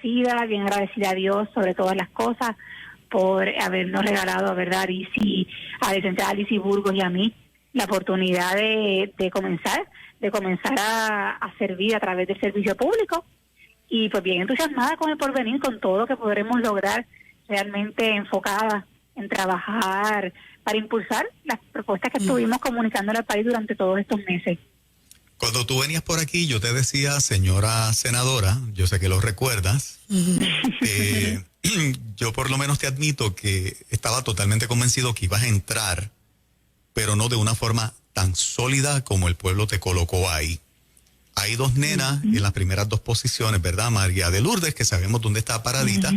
bien agradecida a Dios sobre todas las cosas por habernos regalado, ¿verdad?, a la licenciada Alicia Burgos y a mí la oportunidad de comenzar a servir a través del servicio público, y pues bien entusiasmada con el porvenir, con todo lo que podremos lograr, realmente enfocada en trabajar para impulsar las propuestas que estuvimos comunicando al país durante todos estos meses. Cuando tú venías por aquí, yo te decía, señora senadora, yo sé que lo recuerdas, yo por lo menos te admito que estaba totalmente convencido que ibas a entrar, pero no de una forma tan sólida como el pueblo te colocó ahí. Hay dos nenas en las primeras dos posiciones, ¿verdad? María de Lourdes, que sabemos dónde está paradita,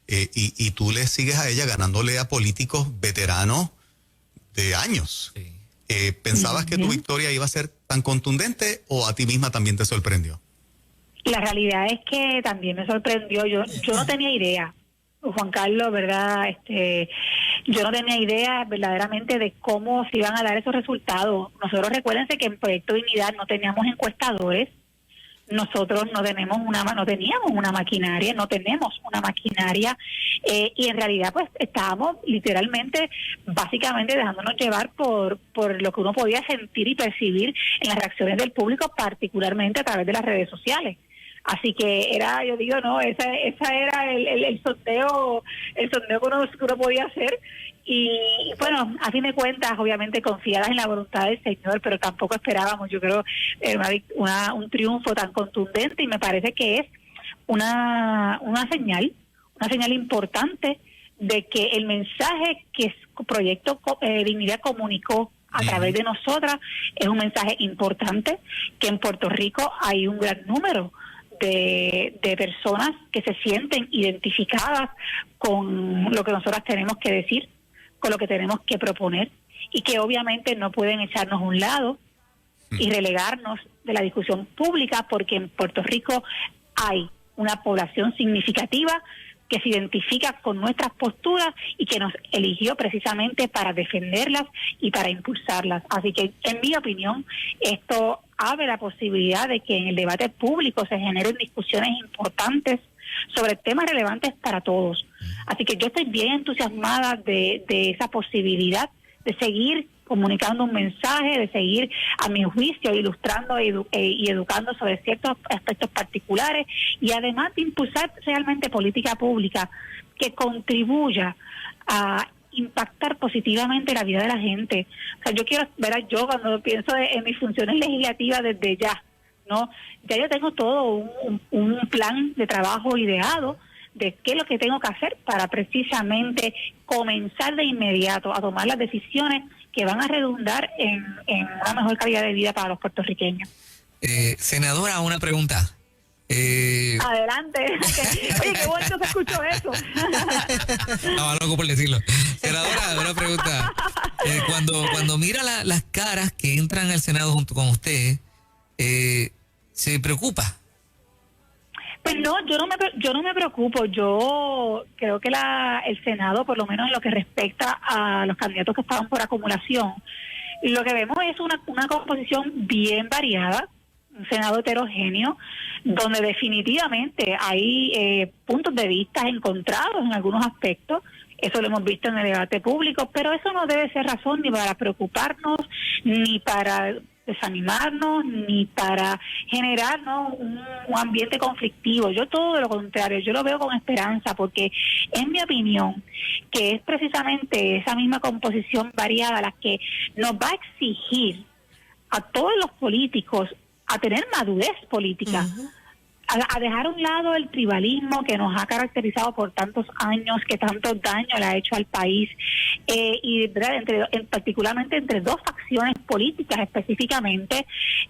y tú le sigues a ella ganándole a políticos veteranos de años. Sí. ¿Pensabas que tu victoria iba a ser tan contundente o a ti misma también te sorprendió? La realidad es que también me sorprendió. Yo no tenía idea, Juan Carlos, ¿verdad? Yo no tenía idea verdaderamente de cómo se iban a dar esos resultados. Nosotros, recuérdense que en Proyecto Dignidad no teníamos encuestadores, nosotros no teníamos una maquinaria, y en realidad pues estábamos literalmente, básicamente dejándonos llevar por lo que uno podía sentir y percibir en las reacciones del público, particularmente a través de las redes sociales. Así que esa era el sondeo que uno podía hacer. Y bueno, a fin de cuentas, obviamente confiadas en la voluntad del Señor, pero tampoco esperábamos, yo creo, un triunfo tan contundente, y me parece que es una señal importante de que el mensaje que Proyecto Dignidad comunicó a través de nosotras es un mensaje importante, que en Puerto Rico hay un gran número de personas que se sienten identificadas con lo que nosotras tenemos que decir, con lo que tenemos que proponer, y que obviamente no pueden echarnos a un lado y relegarnos de la discusión pública, porque en Puerto Rico hay una población significativa que se identifica con nuestras posturas y que nos eligió precisamente para defenderlas y para impulsarlas. Así que, en mi opinión, esto abre la posibilidad de que en el debate público se generen discusiones importantes sobre temas relevantes para todos. Así que yo estoy bien entusiasmada de esa posibilidad de seguir comunicando un mensaje, de seguir, a mi juicio, ilustrando y educando sobre ciertos aspectos particulares, y además de impulsar realmente política pública que contribuya a impactar positivamente la vida de la gente. O sea, yo cuando pienso en mis funciones legislativas desde ya, ¿no? Ya yo tengo todo un plan de trabajo ideado de qué es lo que tengo que hacer para precisamente comenzar de inmediato a tomar las decisiones que van a redundar en una mejor calidad de vida para los puertorriqueños. Senadora, una pregunta. Adelante. Oye, qué bonito se escuchó eso. No, loco por decirlo. Senadora, una pregunta. Cuando mira las caras que entran al Senado junto con usted, ¿se preocupa? Pues no, yo no me preocupo. Yo creo que el Senado, por lo menos en lo que respecta a los candidatos que estaban por acumulación, lo que vemos es una composición bien variada, un Senado heterogéneo, donde definitivamente hay puntos de vista encontrados en algunos aspectos. Eso lo hemos visto en el debate público, pero eso no debe ser razón ni para preocuparnos, ni para desanimarnos, ni para generarnos un ambiente conflictivo. Yo todo lo contrario, yo lo veo con esperanza, porque en mi opinión que es precisamente esa misma composición variada la que nos va a exigir a todos los políticos a tener madurez política, a dejar a un lado el tribalismo que nos ha caracterizado por tantos años, que tanto daño le ha hecho al país, y particularmente entre dos facciones políticas específicamente,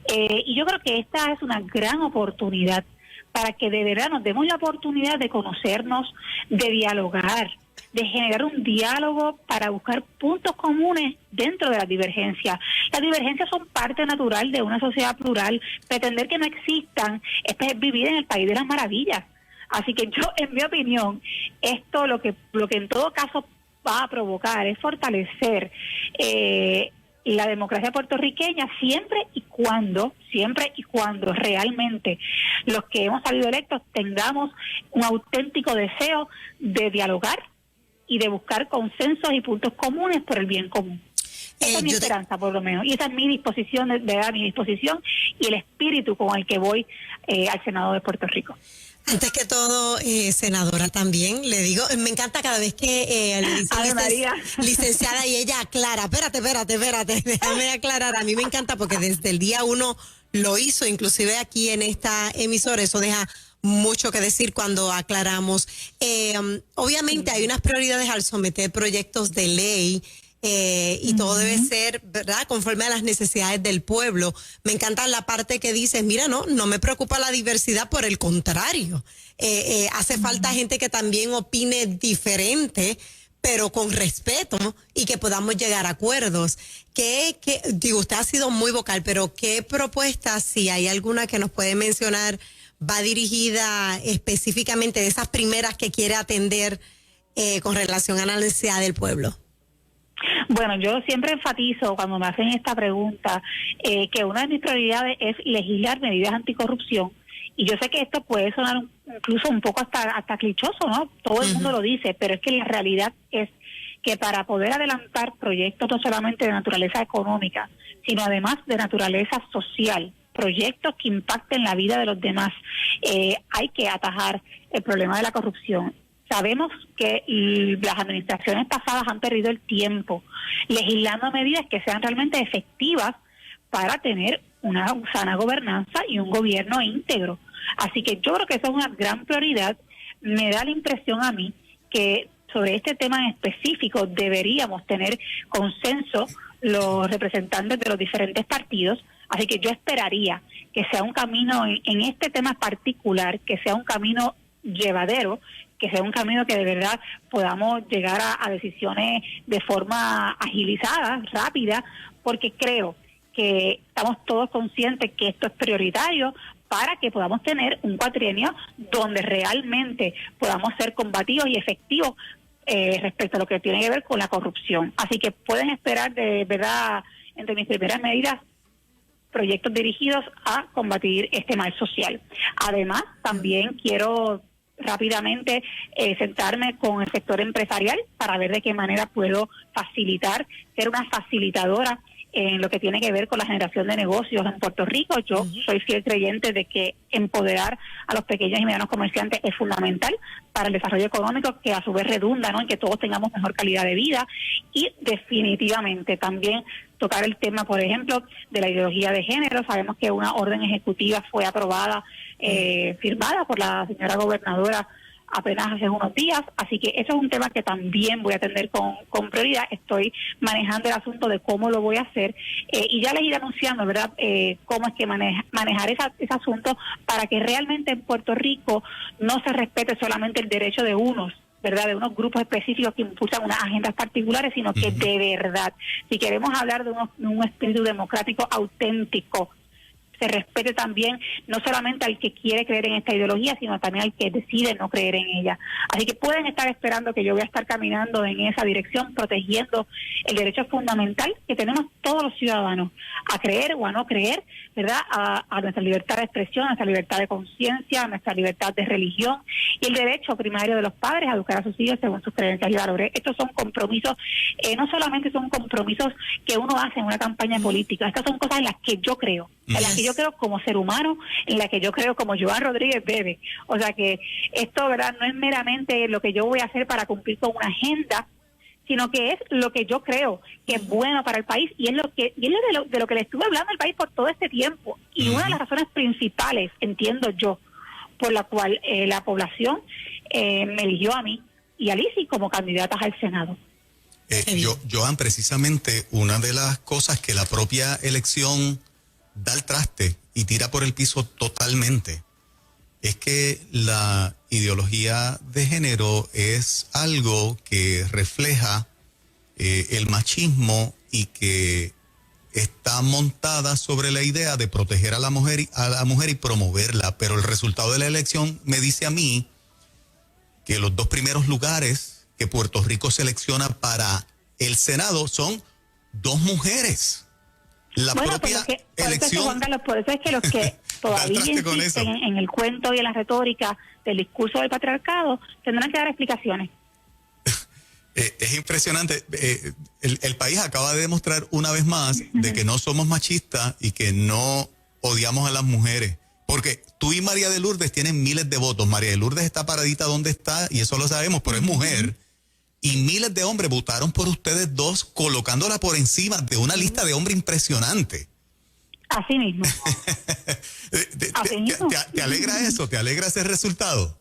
y yo creo que esta es una gran oportunidad para que de verdad nos demos la oportunidad de conocernos, de dialogar, de generar un diálogo para buscar puntos comunes dentro de las divergencias. Las divergencias son parte natural de una sociedad plural. Pretender que no existan es vivir en el país de las maravillas. Así que yo, en mi opinión, esto lo que en todo caso va a provocar es fortalecer la democracia puertorriqueña siempre y cuando realmente los que hemos salido electos tengamos un auténtico deseo de dialogar y de buscar consensos y puntos comunes por el bien común. Esa es mi esperanza, por lo menos, y esa es mi disposición, mi disposición y el espíritu con el que voy al Senado de Puerto Rico. Antes que todo, senadora, también le digo, me encanta cada vez que licenciada y ella aclara, espérate, déjame aclarar, a mí me encanta porque desde el día 1 lo hizo, inclusive aquí en esta emisora, eso deja mucho que decir cuando aclaramos. Obviamente hay unas prioridades al someter proyectos de ley, y todo debe ser, ¿verdad?, conforme a las necesidades del pueblo. Me encanta la parte que dices, mira, no me preocupa la diversidad, por el contrario. Hace falta gente que también opine diferente, pero con respeto, y que podamos llegar a acuerdos. Digo, usted ha sido muy vocal, pero ¿qué propuestas, si hay alguna que nos puede mencionar, va dirigida específicamente de esas primeras que quiere atender con relación a la necesidad del pueblo? Bueno, yo siempre enfatizo cuando me hacen esta pregunta que una de mis prioridades es legislar medidas anticorrupción, y yo sé que esto puede sonar incluso un poco hasta clichoso, ¿no? Todo el mundo lo dice, pero es que la realidad es que para poder adelantar proyectos no solamente de naturaleza económica, sino además de naturaleza social, proyectos que impacten la vida de los demás, hay que atajar el problema de la corrupción. Sabemos que las administraciones pasadas han perdido el tiempo legislando medidas que sean realmente efectivas para tener una sana gobernanza y un gobierno íntegro. Así que yo creo que esa es una gran prioridad. Me da la impresión a mí que sobre este tema en específico deberíamos tener consenso los representantes de los diferentes partidos. Así que yo esperaría que sea un camino en este tema particular, que sea un camino llevadero, que sea un camino que de verdad podamos llegar a decisiones de forma agilizada, rápida, porque creo que estamos todos conscientes que esto es prioritario para que podamos tener un cuatrienio donde realmente podamos ser combativos y efectivos respecto a lo que tiene que ver con la corrupción. Así que pueden esperar de verdad, entre mis primeras medidas, proyectos dirigidos a combatir este mal social. Además, también quiero rápidamente sentarme con el sector empresarial para ver de qué manera puedo facilitar, ser una facilitadora en lo que tiene que ver con la generación de negocios en Puerto Rico. Yo soy fiel creyente de que empoderar a los pequeños y medianos comerciantes es fundamental para el desarrollo económico, que a su vez redunda, ¿no?, en que todos tengamos mejor calidad de vida, y definitivamente también tocar el tema, por ejemplo, de la ideología de género. Sabemos que una orden ejecutiva fue aprobada, firmada por la señora gobernadora apenas hace unos días, así que eso es un tema que también voy a atender con prioridad. Estoy manejando el asunto de cómo lo voy a hacer, y ya les iré anunciando, ¿verdad?, cómo es que manejar ese asunto para que realmente en Puerto Rico no se respete solamente el derecho de unos, ¿verdad?, de unos grupos específicos que impulsan unas agendas particulares, sino que de verdad, si queremos hablar de un espíritu democrático auténtico, se respete también no solamente al que quiere creer en esta ideología, sino también al que decide no creer en ella. Así que pueden estar esperando que yo voy a estar caminando en esa dirección, protegiendo el derecho fundamental que tenemos todos los ciudadanos a creer o a no creer, ¿verdad?, a nuestra libertad de expresión, a nuestra libertad de conciencia, a nuestra libertad de religión, y el derecho primario de los padres a educar a sus hijos según sus creencias y valores. Estos son compromisos, no solamente son compromisos que uno hace en una campaña política, estas son cosas en las que yo creo, en las que yo creo como ser humano, en la que yo creo como Joan Rodríguez Bebe. O sea que esto, ¿verdad?, no es meramente lo que yo voy a hacer para cumplir con una agenda, sino que es lo que yo creo que es bueno para el país, y es de lo que le estuve hablando al país por todo este tiempo. Y una de las razones principales, entiendo yo, por la cual la población me eligió a mí y a Lizzy como candidatas al Senado. Joan, precisamente una de las cosas que la propia elección da el traste y tira por el piso totalmente es que la ideología de género es algo que refleja el machismo, y que está montada sobre la idea de proteger a la mujer y promoverla. Pero el resultado de la elección me dice a mí que los dos primeros lugares que Puerto Rico selecciona para el Senado son 2 mujeres. La propia elección. Juan Carlos, por eso es que los que todavía insisten en el cuento y en la retórica del discurso del patriarcado tendrán que dar explicaciones. Es impresionante. El país acaba de demostrar una vez más de que no somos machistas y que no odiamos a las mujeres. Porque tú y María de Lourdes tienen miles de votos. María de Lourdes está paradita donde está y eso lo sabemos, pero es mujer. Y miles de hombres votaron por ustedes 2, colocándola por encima de una lista de hombres impresionante. Así mismo. ¿Te alegra eso? ¿Te alegra ese resultado?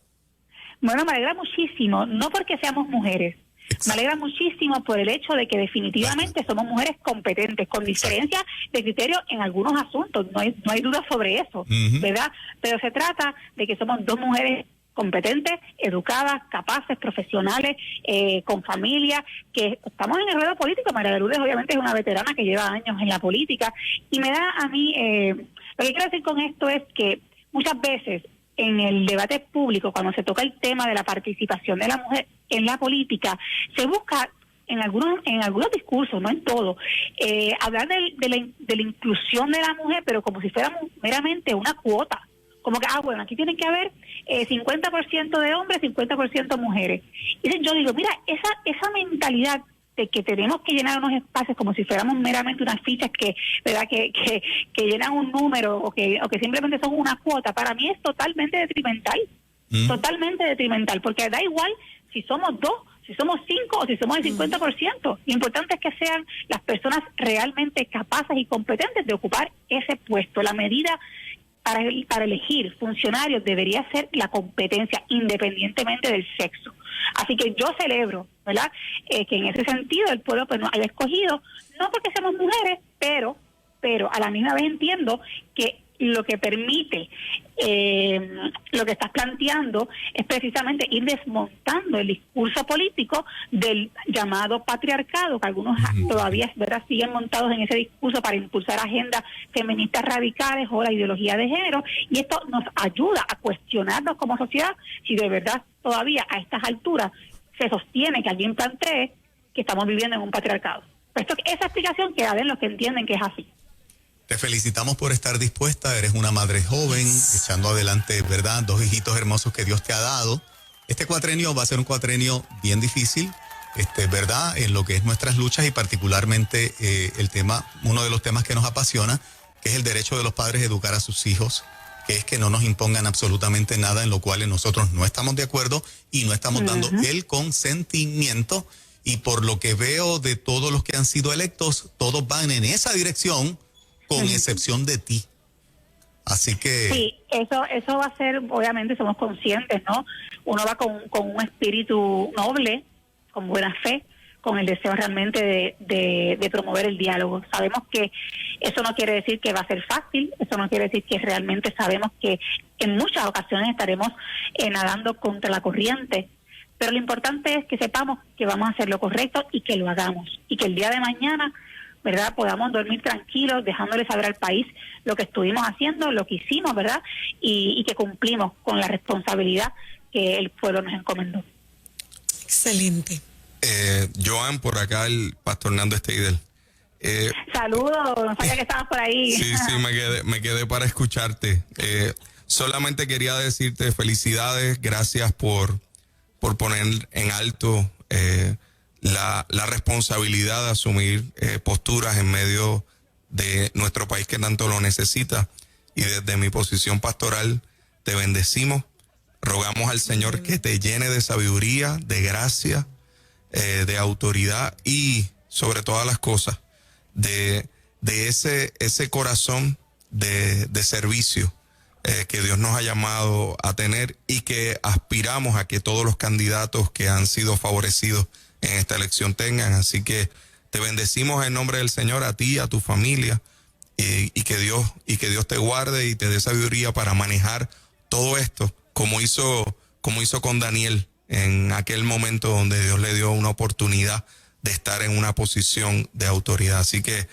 Bueno, me alegra muchísimo, no porque seamos mujeres. Exacto. Me alegra muchísimo por el hecho de que definitivamente somos mujeres competentes, con diferencia de criterio en algunos asuntos, no hay duda sobre eso, ¿verdad? Pero se trata de que somos 2 mujeres competentes, educadas, capaces, profesionales, con familia, que estamos en el ruedo político. María de Lourdes obviamente es una veterana que lleva años en la política, y me da a mí, lo que quiero decir con esto es que muchas veces en el debate público, cuando se toca el tema de la participación de la mujer en la política, se busca en algunos discursos, no en todo, hablar de la inclusión de la mujer, pero como si fuera meramente una cuota. Como que, bueno, aquí tienen que haber 50% de hombres, 50% mujeres. Y yo digo, mira, esa mentalidad de que tenemos que llenar unos espacios como si fuéramos meramente unas fichas que, ¿verdad?, que llenan un número o que simplemente son una cuota, para mí es totalmente detrimental. Totalmente detrimental, porque da igual si somos 2, si somos 5 o si somos el 50%. Lo importante es que sean las personas realmente capaces y competentes de ocupar ese puesto. La medida para elegir funcionarios debería ser la competencia, independientemente del sexo. Así que yo celebro, ¿verdad?, que en ese sentido el pueblo pues nos haya escogido, no porque seamos mujeres, pero a la misma vez entiendo que lo que permite lo que estás planteando es precisamente ir desmontando el discurso político del llamado patriarcado, que algunos todavía, ¿verdad?, siguen montados en ese discurso para impulsar agendas feministas radicales o la ideología de género, y esto nos ayuda a cuestionarnos como sociedad si de verdad todavía a estas alturas se sostiene que alguien plantee que estamos viviendo en un patriarcado. Pues esa explicación queda en los que entienden que es así. Te felicitamos por estar dispuesta, eres una madre joven, echando adelante, ¿verdad?, 2 hijitos hermosos que Dios te ha dado. Este cuatrenio va a ser un cuatrenio bien difícil, ¿verdad?, en lo que es nuestras luchas y particularmente uno de los temas que nos apasiona, que es el derecho de los padres a educar a sus hijos, que es que no nos impongan absolutamente nada en lo cual nosotros no estamos de acuerdo y no estamos dando el consentimiento. Y por lo que veo de todos los que han sido electos, todos van en esa dirección, con excepción de ti. Así que... Sí, eso va a ser, obviamente somos conscientes, ¿no? Uno va con un espíritu noble, con buena fe, con el deseo realmente de promover el diálogo. Sabemos que eso no quiere decir que va a ser fácil, eso no quiere decir que realmente sabemos que en muchas ocasiones estaremos nadando contra la corriente, pero lo importante es que sepamos que vamos a hacer lo correcto y que lo hagamos, y que el día de mañana, ¿verdad?, podamos dormir tranquilos, dejándole saber al país lo que estuvimos haciendo, lo que hicimos, ¿verdad?, y que cumplimos con la responsabilidad que el pueblo nos encomendó. Excelente. Joan, por acá el pastor Nando Steidel. Saludos, no sabía que estabas por ahí. Sí, me quedé para escucharte. Solamente quería decirte felicidades, gracias por poner en alto la responsabilidad de asumir posturas en medio de nuestro país que tanto lo necesita. Y desde mi posición pastoral te bendecimos, rogamos al Señor que te llene de sabiduría, de gracia, de autoridad y sobre todas las cosas de ese corazón de servicio que Dios nos ha llamado a tener, y que aspiramos a que todos los candidatos que han sido favorecidos en esta elección tengan. Así que te bendecimos en nombre del Señor, a ti, a tu familia, y que Dios te guarde y te dé sabiduría para manejar todo esto, como hizo con Daniel en aquel momento donde Dios le dio una oportunidad de estar en una posición de autoridad. Así que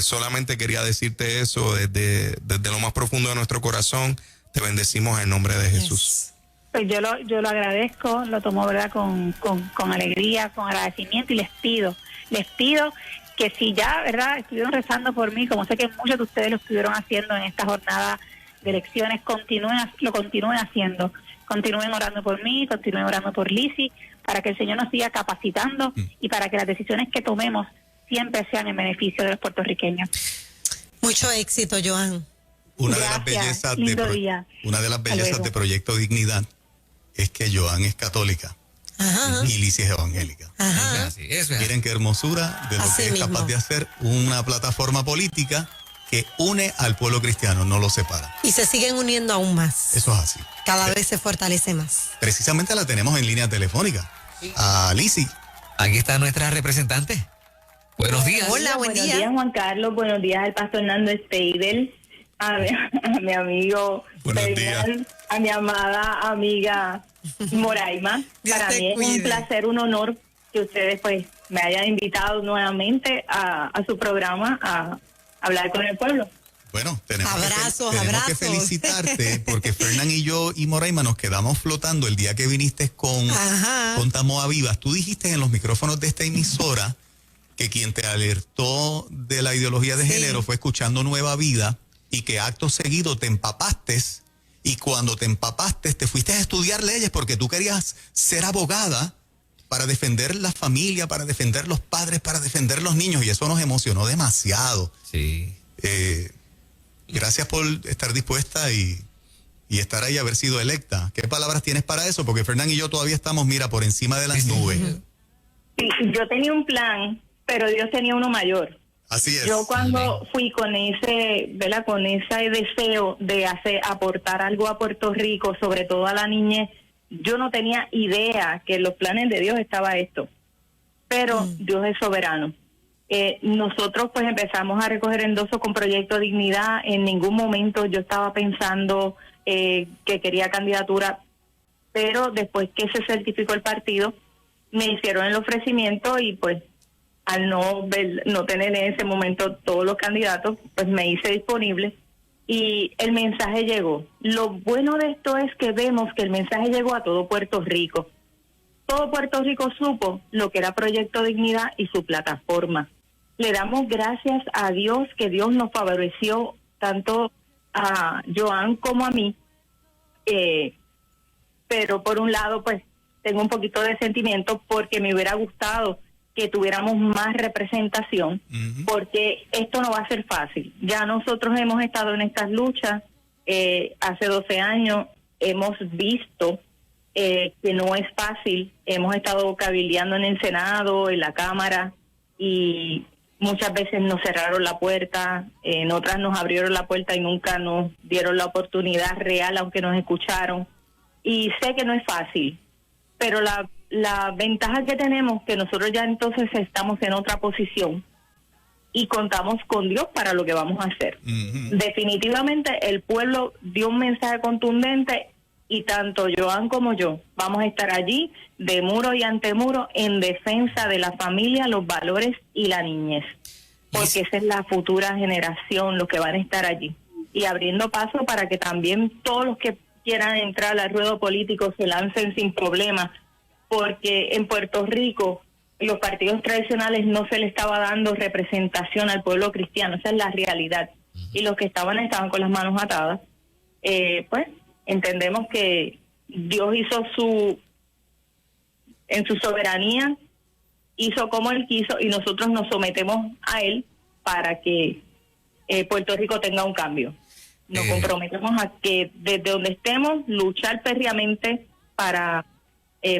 solamente quería decirte eso desde lo más profundo de nuestro corazón. Te bendecimos en nombre de Jesús. Pues yo lo agradezco, lo tomo, ¿verdad?, con alegría, con agradecimiento, y les pido que si ya, ¿verdad?, estuvieron rezando por mí, como sé que muchos de ustedes lo estuvieron haciendo en esta jornada de elecciones, lo continúen haciendo. Continúen orando por mí, continúen orando por Lizzy, para que el Señor nos siga capacitando y para que las decisiones que tomemos siempre sean en beneficio de los puertorriqueños. Mucho éxito, Joan. Una Gracias, de lindo las día. bellezas luego. de Proyecto Dignidad es que Joan es católica Ajá. y Lizzy es evangélica. Ajá. Así es, ¿verdad? Miren qué hermosura de lo Así que es mismo. capaz de hacer una plataforma política que une al pueblo cristiano, no lo separa. Y se siguen uniendo aún más. Eso es así. Cada vez se fortalece más. Precisamente la tenemos en línea telefónica. A Lizzy. Aquí está nuestra representante. Buenos días. Hola, buen Buenos día. días, Juan Carlos. Buenos días al pastor Nando Steidel, a mi amigo Buenos Fernán, días. a mi amada amiga Moraima. Dios Para te mí es cuide. un placer, un honor que ustedes pues me hayan invitado nuevamente a su programa a hablar con el pueblo. Bueno, tenemos Abrazos, que abrazos. felicitarte porque Fernán y yo y Moraima nos quedamos flotando el día que viniste Ajá. con Tamoa Vivas. Tú dijiste en los micrófonos de esta emisora que quien te alertó de la ideología de Sí. género fue escuchando Nueva Vida y que acto seguido te empapaste y cuando te empapaste te fuiste a estudiar leyes porque tú querías ser abogada para defender la familia, para defender los padres, para defender los niños y eso nos emocionó demasiado. Sí. Gracias por estar dispuesta y estar ahí, haber sido electa. ¿Qué palabras tienes para eso? Porque Fernán y yo todavía estamos, mira, por encima de las nubes. Sí, yo tenía un plan, pero Dios tenía uno mayor. Así es. Yo cuando fui con ese, ¿verdad?, con ese deseo de aportar algo a Puerto Rico, sobre todo a la niñez, yo no tenía idea que en los planes de Dios estaba esto. Pero Dios es soberano. Nosotros pues empezamos a recoger endosos con Proyecto Dignidad. En ningún momento yo estaba pensando que quería candidatura, pero después que se certificó el partido, me hicieron el ofrecimiento y pues al no tener en ese momento todos los candidatos, pues me hice disponible y el mensaje llegó. Lo bueno de esto es que vemos que el mensaje llegó a todo Puerto Rico. Todo Puerto Rico supo lo que era Proyecto Dignidad y su plataforma. Le damos gracias a Dios que Dios nos favoreció tanto a Joan como a mí, pero por un lado pues tengo un poquito de sentimiento porque me hubiera gustado que tuviéramos más representación, porque esto no va a ser fácil. Ya nosotros hemos estado en estas luchas, hace 12 años hemos visto que no es fácil, hemos estado cabildeando en el Senado, en la Cámara, y muchas veces nos cerraron la puerta, en otras nos abrieron la puerta y nunca nos dieron la oportunidad real, aunque nos escucharon. Y sé que no es fácil, pero la ventaja que tenemos que nosotros ya entonces estamos en otra posición y contamos con Dios para lo que vamos a hacer. Definitivamente el pueblo dio un mensaje contundente y tanto Joan como yo vamos a estar allí de muro y ante muro en defensa de la familia, los valores y la niñez, porque esa es la futura generación, los que van a estar allí y abriendo paso para que también todos los que quieran entrar al ruedo político se lancen sin problema, porque en Puerto Rico los partidos tradicionales no se le estaba dando representación al pueblo cristiano, esa es la realidad, y los que estaban con las manos atadas. Pues entendemos que Dios hizo en su soberanía, hizo como Él quiso y nosotros nos sometemos a Él para que Puerto Rico tenga un cambio. Nos comprometemos a que desde donde estemos, luchar férreamente para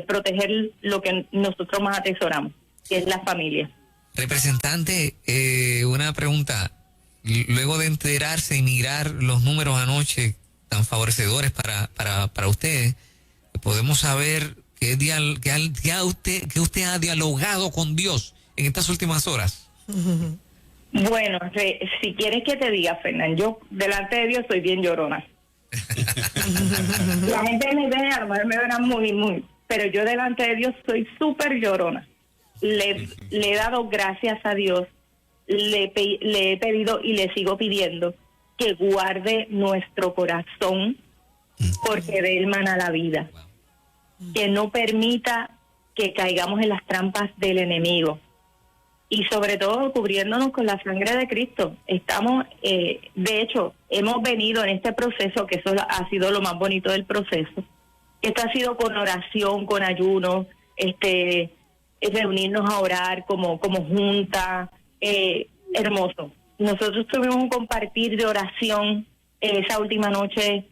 proteger lo que nosotros más atesoramos, que es la familia. Representante, una pregunta. Luego de enterarse y mirar los números anoche tan favorecedores para ustedes, podemos saber que usted ha dialogado con Dios en estas últimas horas. Bueno, si quieres que te diga, Fernán, yo delante de Dios soy bien llorona. La gente me ve, a lo mejor me verán muy, pero yo delante de Dios soy súper llorona. Le he dado gracias a Dios, le he pedido y le sigo pidiendo que guarde nuestro corazón, porque de él mana la vida. Que no permita que caigamos en las trampas del enemigo. y sobre todo cubriéndonos con la sangre de Cristo. Estamos, de hecho, hemos venido en este proceso, que eso ha sido lo más bonito del proceso. Esto ha sido con oración, con ayuno, reunirnos a orar como junta, hermoso. Nosotros tuvimos un compartir de oración esa última noche,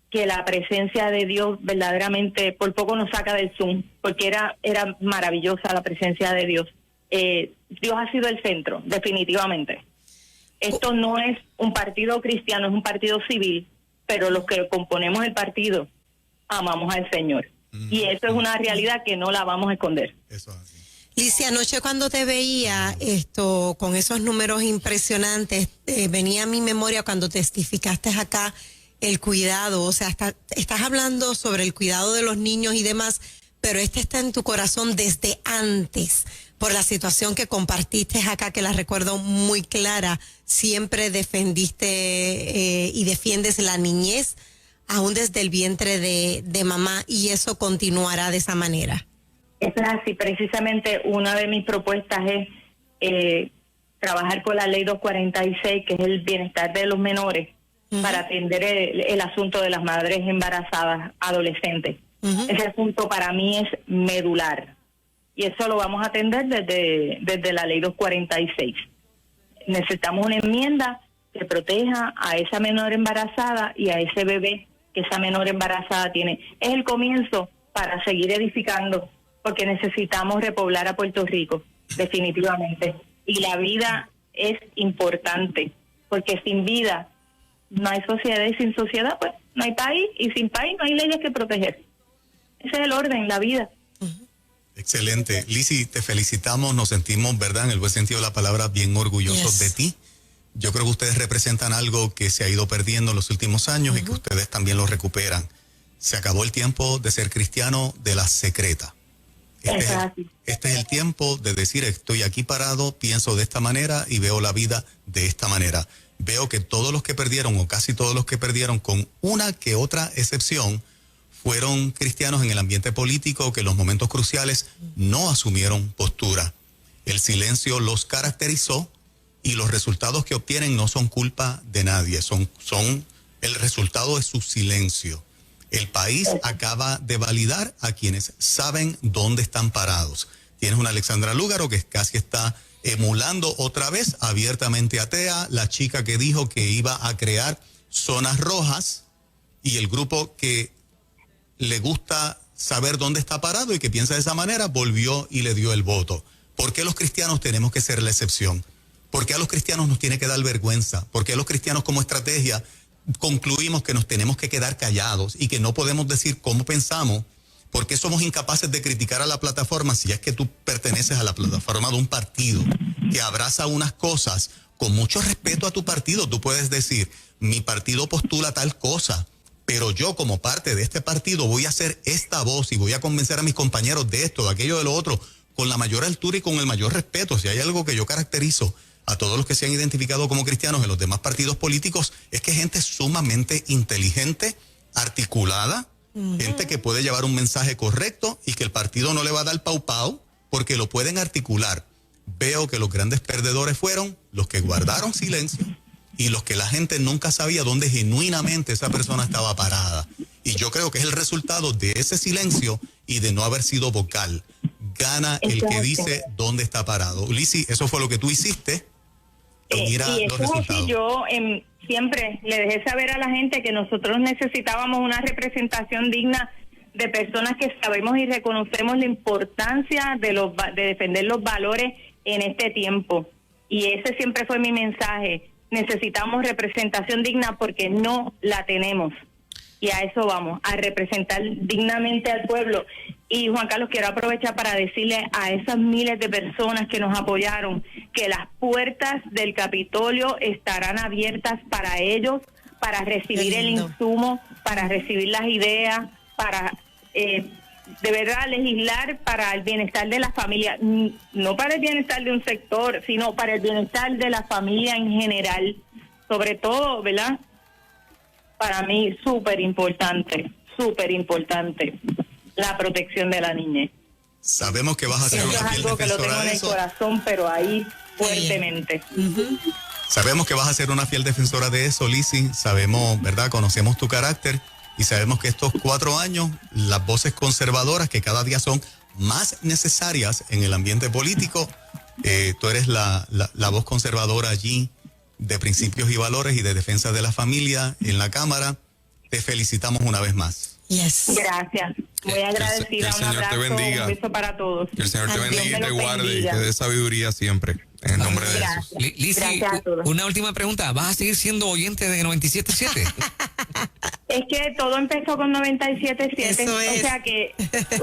que la presencia de Dios verdaderamente por poco nos saca del Zoom, porque era maravillosa la presencia de Dios. Dios ha sido el centro, definitivamente. Esto no es un partido cristiano, es un partido civil, pero los que componemos el partido amamos al Señor. Y eso es una realidad que no la vamos a esconder. Eso es así. Lizy, anoche cuando te veía con esos números impresionantes, venía a mi memoria cuando testificaste acá el cuidado, o sea, estás hablando sobre el cuidado de los niños y demás, pero está en tu corazón desde antes, por la situación que compartiste acá, que la recuerdo muy clara. Siempre defendiste y defiendes la niñez, aún desde el vientre de mamá, y eso continuará de esa manera. Eso es así. Precisamente una de mis propuestas es trabajar con la ley 246, que es el bienestar de los menores, para atender el asunto de las madres embarazadas adolescentes. Ese asunto para mí es medular, y eso lo vamos a atender desde la ley 246. Necesitamos una enmienda que proteja a esa menor embarazada y a ese bebé que esa menor embarazada tiene. Es el comienzo para seguir edificando, porque necesitamos repoblar a Puerto Rico, definitivamente. Y la vida es importante, porque sin vida no hay sociedad, y sin sociedad pues no hay país, y sin país no hay leyes que proteger. Ese es el orden, la vida. Excelente. Lizy, te felicitamos, nos sentimos, ¿verdad?, en el buen sentido de la palabra, bien orgullosos de ti. Yo creo que ustedes representan algo que se ha ido perdiendo en los últimos años y que ustedes también lo recuperan. Se acabó el tiempo de ser cristiano de la secreta. Este es el tiempo de decir, estoy aquí parado, pienso de esta manera y veo la vida de esta manera. Veo que todos los que perdieron, o casi todos los que perdieron, con una que otra excepción, fueron cristianos en el ambiente político que en los momentos cruciales no asumieron postura. El silencio los caracterizó y los resultados que obtienen no son culpa de nadie, son el resultado de su silencio. El país acaba de validar a quienes saben dónde están parados. Tienes una Alexandra Lúgaro que casi está emulando otra vez, abiertamente atea, la chica que dijo que iba a crear zonas rojas, y el grupo que le gusta saber dónde está parado y que piensa de esa manera volvió y le dio el voto. ¿Por qué los cristianos tenemos que ser la excepción? ¿Por qué a los cristianos nos tiene que dar vergüenza? ¿Por qué a los cristianos como estrategia concluimos que nos tenemos que quedar callados y que no podemos decir cómo pensamos? ¿Por qué somos incapaces de criticar a la plataforma si es que tú perteneces a la plataforma de un partido que abraza unas cosas con mucho respeto a tu partido? Tú puedes decir, mi partido postula tal cosa, pero yo como parte de este partido voy a hacer esta voz y voy a convencer a mis compañeros de esto, de aquello, de lo otro, con la mayor altura y con el mayor respeto. Si hay algo que yo caracterizo a todos los que se han identificado como cristianos en los demás partidos políticos, es que gente sumamente inteligente, articulada, gente que puede llevar un mensaje correcto y que el partido no le va a dar pau porque lo pueden articular. Veo que los grandes perdedores fueron los que guardaron silencio y los que la gente nunca sabía dónde genuinamente esa persona estaba parada. Y yo creo que es el resultado de ese silencio y de no haber sido vocal. Gana el que dice dónde está parado. Lizy, eso fue lo que tú hiciste. Mira los resultados. Yo siempre le dejé saber a la gente que nosotros necesitábamos una representación digna de personas que sabemos y reconocemos la importancia de defender los valores en este tiempo. Y ese siempre fue mi mensaje. Necesitamos representación digna porque no la tenemos. Y a eso vamos, a representar dignamente al pueblo. Y Juan Carlos, quiero aprovechar para decirle a esas miles de personas que nos apoyaron que las puertas del Capitolio estarán abiertas para ellos, para recibir el insumo, para recibir las ideas, para de verdad legislar para el bienestar de la familia, no para el bienestar de un sector, sino para el bienestar de la familia en general. Sobre todo, ¿verdad? Para mí súper importante la protección de la niñez. Sabemos que vas a ser Eso una es fiel algo que lo defensora tengo en de el eso. corazón, pero ahí fuertemente. Sabemos que vas a ser una fiel defensora de eso, Lizzy. Sabemos, ¿verdad? Conocemos tu carácter y sabemos que estos 4 años, las voces conservadoras que cada día son más necesarias en el ambiente político, tú eres la voz conservadora allí de principios y valores y de defensa de la familia en la Cámara. Te felicitamos una vez más. Yes. Gracias. Muy agradecida. Que el Un Señor te abrazo, bendiga. un beso para todos. Que el Señor te Dios bendiga y me te los guarde y bendiga. te dé sabiduría siempre. En el nombre de Jesús. Gracias. Lizzy, Gracias a todos. una última pregunta. ¿Vas a seguir siendo oyente de 97.7? Es que todo empezó con 97.7, Eso es. o sea que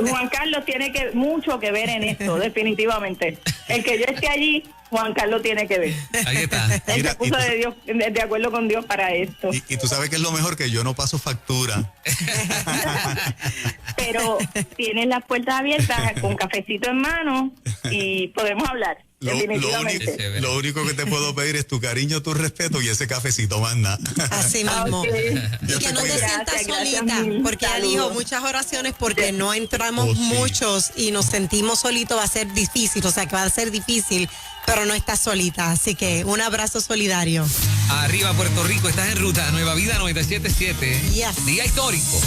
Juan Carlos tiene mucho que ver en esto, definitivamente. El que yo esté allí, Juan Carlos tiene que ver. Ahí está. Él Mira, se puso de acuerdo con Dios para esto. Y tú sabes que es lo mejor, que yo no paso factura. Pero tienes las puertas abiertas con cafecito en mano y podemos hablar, definitivamente. Lo único que te puedo pedir es tu cariño, tu respeto y ese cafecito, más nada. Así mismo. Ok. Y que no te Gracias, sientas gracias solita, mil. porque él dijo Saludos. muchas oraciones porque no entramos Oh, sí. muchos y nos sentimos solitos, va a ser difícil, o sea que va a ser difícil, pero no estás solita, así que un abrazo solidario. Arriba Puerto Rico, estás en ruta Nueva Vida 97.7. Yes. Día histórico.